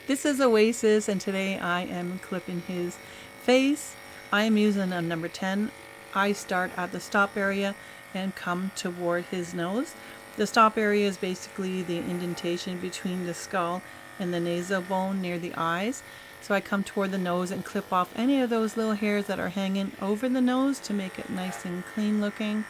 This is Oasis, and today I am clipping his face. I am using a number 10. I start at the stop area and come toward his nose. The stop area is basically the indentation between the skull and the nasal bone near the eyes. So I come toward the nose and clip off any of those little hairs that are hanging over the nose to make it nice and clean looking.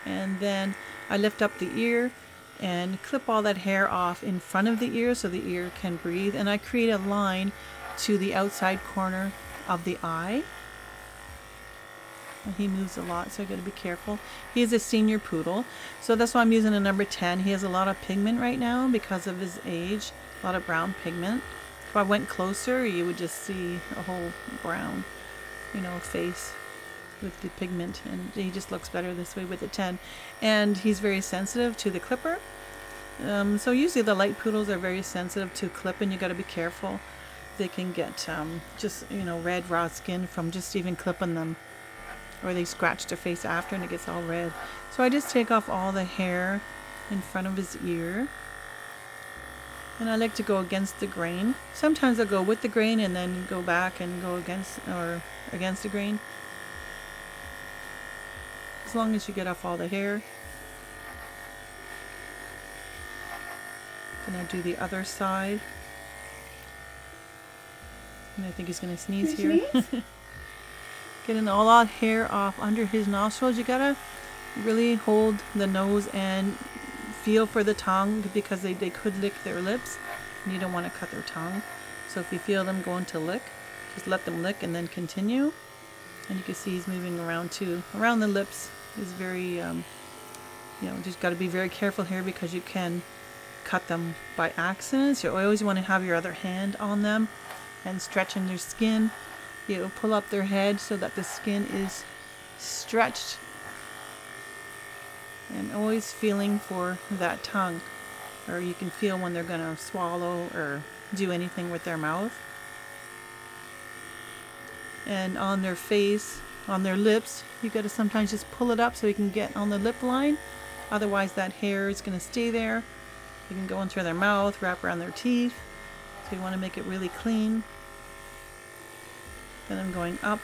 And then I lift up the ear and clip all that hair off in front of the ear so the ear can breathe. And I create a line to the outside corner of the eye. He moves a lot, so I got to be careful. He is a senior poodle, so that's why I'm using a number 10. He has a lot of pigment right now because of his age, a lot of brown pigment. If I went closer, you would just see a whole brown, face with the pigment, and he just looks better this way with the 10. And he's very sensitive to the clipper. So usually the light poodles are very sensitive to clipping. You got to be careful. They can get red raw skin from just even clipping them. Or they scratch their face after and it gets all red. So I just take off all the hair in front of his ear. And I like to go against the grain. Sometimes I'll go with the grain and then go back and go against the grain. As long as you get off all the hair. Then I do the other side. And I think he's going to sneeze here. Getting all that hair off under his nostrils. You gotta really hold the nose and feel for the tongue because they could lick their lips and you don't want to cut their tongue. So if you feel them going to lick, just let them lick and then continue. And you can see he's moving around too. Around the lips is very, just got to be very careful here because you can cut them by accident. So you always want to have your other hand on them and stretching their skin. You pull up their head so that the skin is stretched. And always feeling for that tongue. Or you can feel when they're going to swallow or do anything with their mouth. And on their face, on their lips, you got to sometimes just pull it up so you can get on the lip line. Otherwise that hair is going to stay there. You can go into their mouth, wrap around their teeth. So you want to make it really clean. Then I'm going up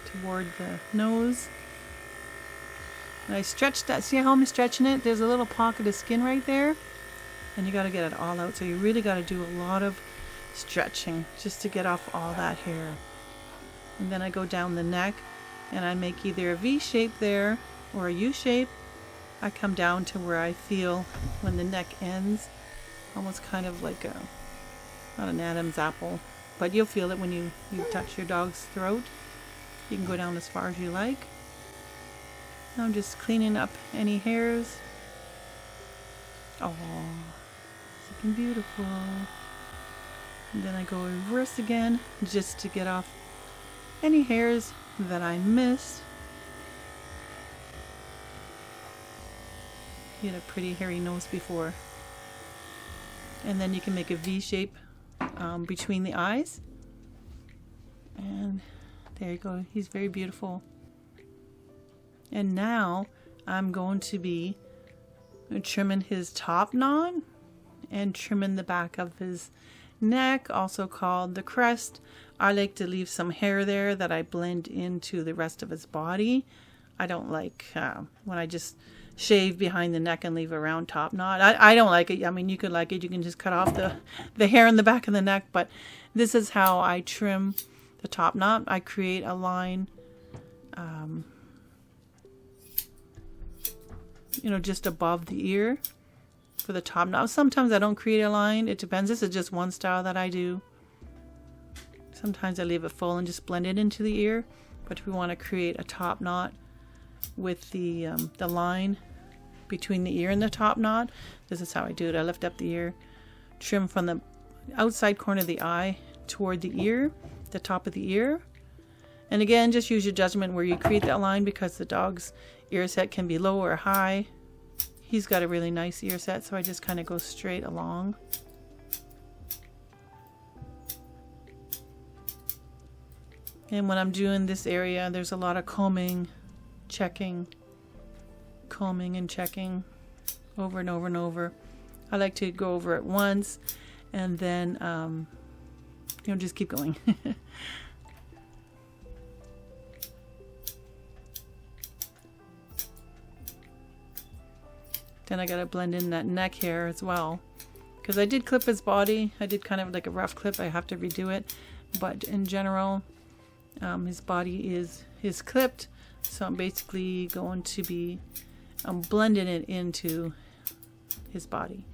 toward the nose. And I stretch that. See how I'm stretching it? There's a little pocket of skin right there. And you got to get it all out. So you really got to do a lot of stretching just to get off all that hair. And then I go down the neck and I make either a V shape there or a U shape. I come down to where I feel when the neck ends. Almost kind of like not an Adam's apple. But you'll feel it when you touch your dog's throat. You can go down as far as you like. Now I'm just cleaning up any hairs. Oh, it's looking beautiful. And then I go reverse again just to get off any hairs that I missed. He had a pretty hairy nose before. And then you can make a V shape between the eyes. And there you go. He's very beautiful. And now I'm going to be trimming his top knot and trimming the back of his neck, also called the crest. I like to leave some hair there that I blend into the rest of his body. I don't like when I just shave behind the neck and leave a round top knot. I don't like it. I mean, you could like it. You can just cut off the hair in the back of the neck. But this is how I trim the top knot. I create a line, just above the ear for the top knot. Sometimes I don't create a line. It depends. This is just one style that I do. Sometimes I leave it full and just blend it into the ear. But if we want to create a top knot with the line between the ear and the top knot, this is how I do it. I lift up the ear, trim from the outside corner of the eye toward the ear, the top of the ear. And again, just use your judgment where you create that line because the dog's ear set can be low or high. He's got a really nice ear set, so I just kind of go straight along. And when I'm doing this area, there's a lot of combing, checking, combing and checking over and over and over. I like to go over it once and then you know, just keep going. Then I gotta blend in that neck hair as well, because I did clip his body. I did kind of like a rough clip. I have to redo it, but in general, his body is clipped. So I'm basically going to be blending it into his body.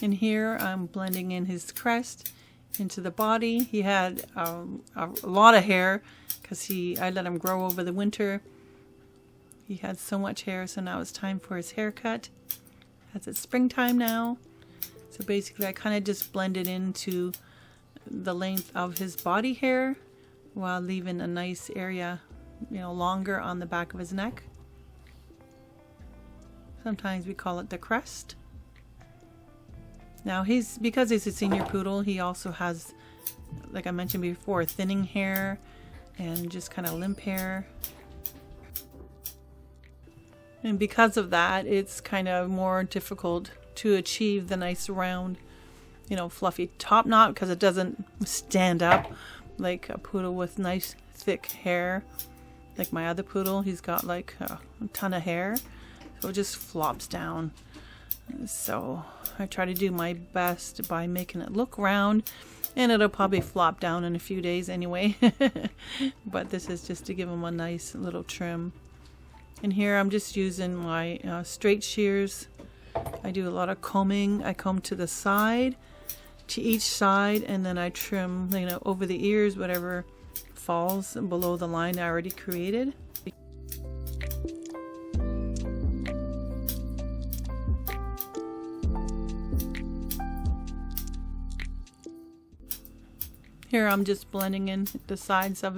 And here I'm blending in his crest into the body. He had a lot of hair because I let him grow over the winter. He had so much hair, so now it's time for his haircut. As it's springtime now. So basically I kind of just blended into the length of his body hair while leaving a nice area, you know, longer on the back of his neck. Sometimes we call it the crest. Now because he's a senior poodle, he also has, like I mentioned before, thinning hair and just kind of limp hair. And because of that, it's kind of more difficult to achieve the nice round, you know, fluffy top knot, because it doesn't stand up like a poodle with nice thick hair. Like my other poodle, he's got like a ton of hair, so it just flops down. So I try to do my best by making it look round, and it'll probably flop down in a few days anyway. But this is just to give him a nice little trim. And here I'm just using my straight shears. I do a lot of combing. I comb to the side, to each side, and then I trim, you know, over the ears, whatever falls below the line I already created. Here I'm just blending in the sides of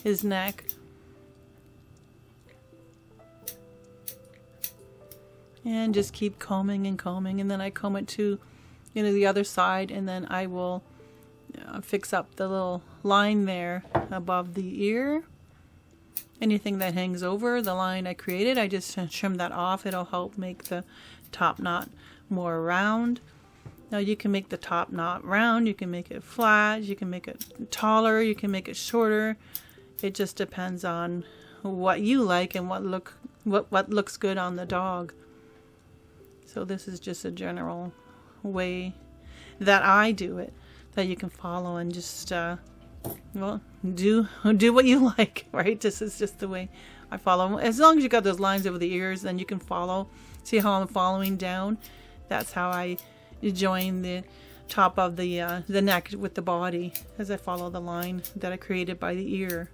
his neck. And just keep combing and combing, and then I comb it to, you know, the other side, and then I will fix up the little line there above the ear. Anything that hangs over the line I created, I just trim that off. It'll help make the top knot more round. Now you can make the top knot round, you can make it flat, you can make it taller, you can make it shorter. It just depends on what you like and what looks good on the dog. So this is just a general way that I do it, that you can follow and just well, do what you like, right? This is just the way I follow. As long as you got those lines over the ears, then you can follow. See how I'm following down? That's how I join the top of the neck with the body, as I follow the line that I created by the ear.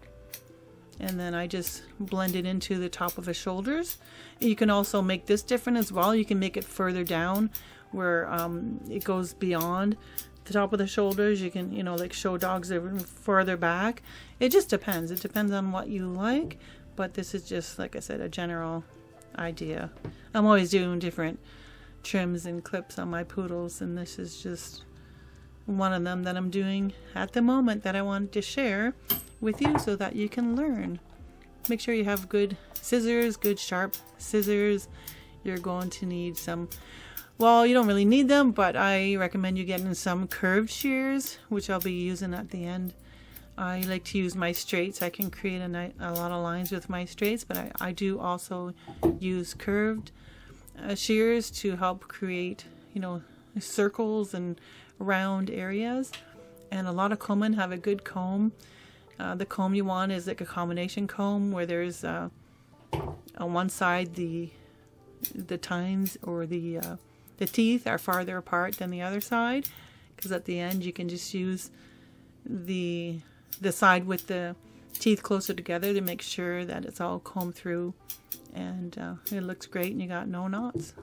And then I just blend it into the top of his shoulders. You can also make this different as well. You can make it further down where it goes beyond the top of the shoulders. You can, you know, like show dogs further back. It just depends. It depends on what you like. But this is just, like I said, a general idea. I'm always doing different trims and clips on my poodles, and this is just one of them that I'm doing at the moment that I wanted to share with you so that you can learn. Make sure you have good scissors, good sharp scissors. You're going to need some, well, you don't really need them, but I recommend you getting some curved shears, which I'll be using at the end. I like to use my straights. I can create a lot of lines with my straights, but I do also use curved shears to help create, you know, circles and round areas. And a lot of combmen have a good comb. The comb you want is like a combination comb where there's on one side the tines or the teeth are farther apart than the other side, because at the end you can just use the side with the teeth closer together to make sure that it's all combed through, and it looks great and you got no knots.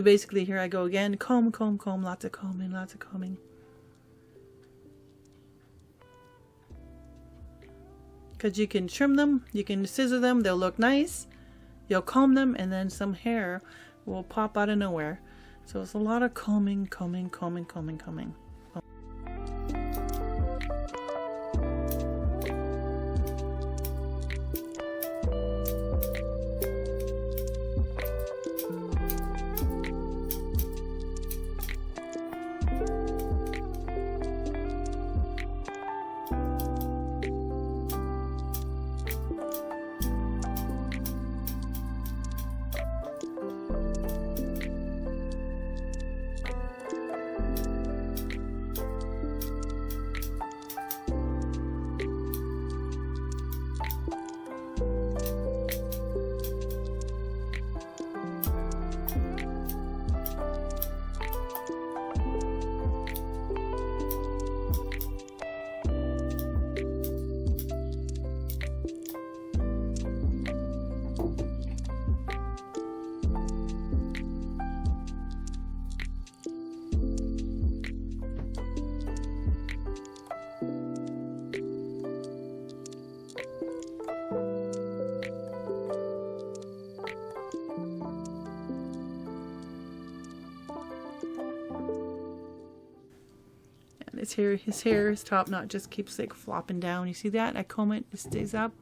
So basically here I go again, comb, comb, comb, lots of combing, lots of combing. Because you can trim them, you can scissor them, they'll look nice. You'll comb them and then some hair will pop out of nowhere. So it's a lot of combing, combing, combing, combing, combing. His top knot just keeps like flopping down. You see that? I comb it, it stays up.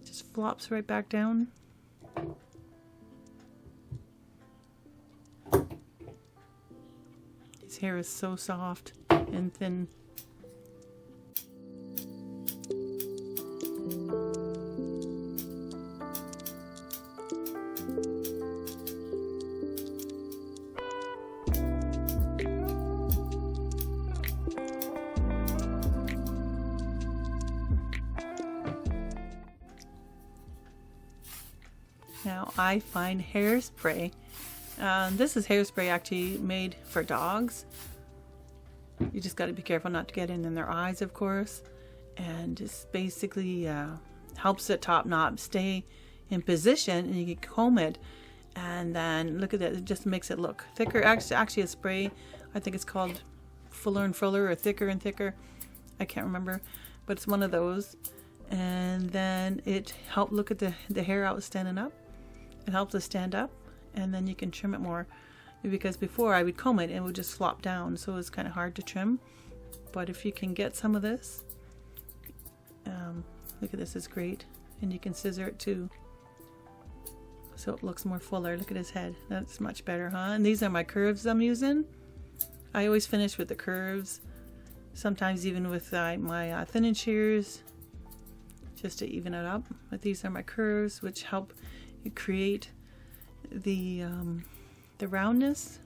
It just flops right back down. His hair is so soft and thin. Now I find hairspray. This is hairspray actually made for dogs. You just got to be careful not to get in their eyes, of course. And just basically helps the top knot stay in position, and you can comb it. And then look at that, it just makes it look thicker. Actually a spray, I think it's called Fuller and Fuller or Thicker and Thicker. I can't remember, but it's one of those. And then it helped, look at the hair out standing up. It helps it stand up, and then you can trim it more, because before I would comb it and it would just flop down, so it's kind of hard to trim. But if you can get some of this, look at this, is great, and you can scissor it too, so it looks more fuller. Look at his head, that's much better, huh? And these are my curves I'm using. I always finish with the curves, sometimes even with my thinning shears, just to even it up. But these are my curves, which help create the roundness.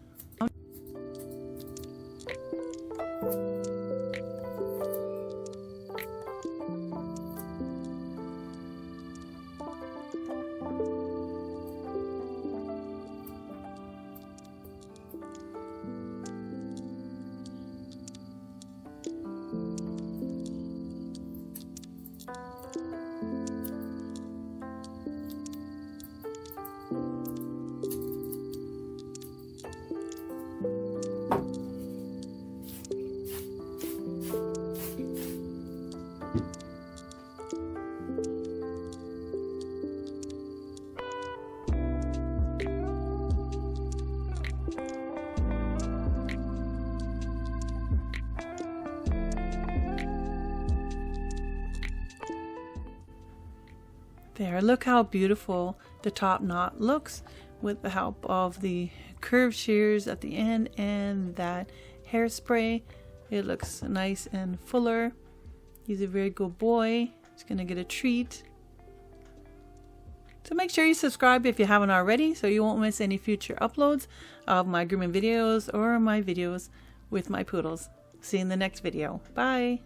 There, look how beautiful the top knot looks with the help of the curved shears at the end and that hairspray. It looks nice and fuller. He's a very good boy. He's gonna get a treat. So make sure you subscribe if you haven't already, so you won't miss any future uploads of my grooming videos or my videos with my poodles. See you in the next video. Bye.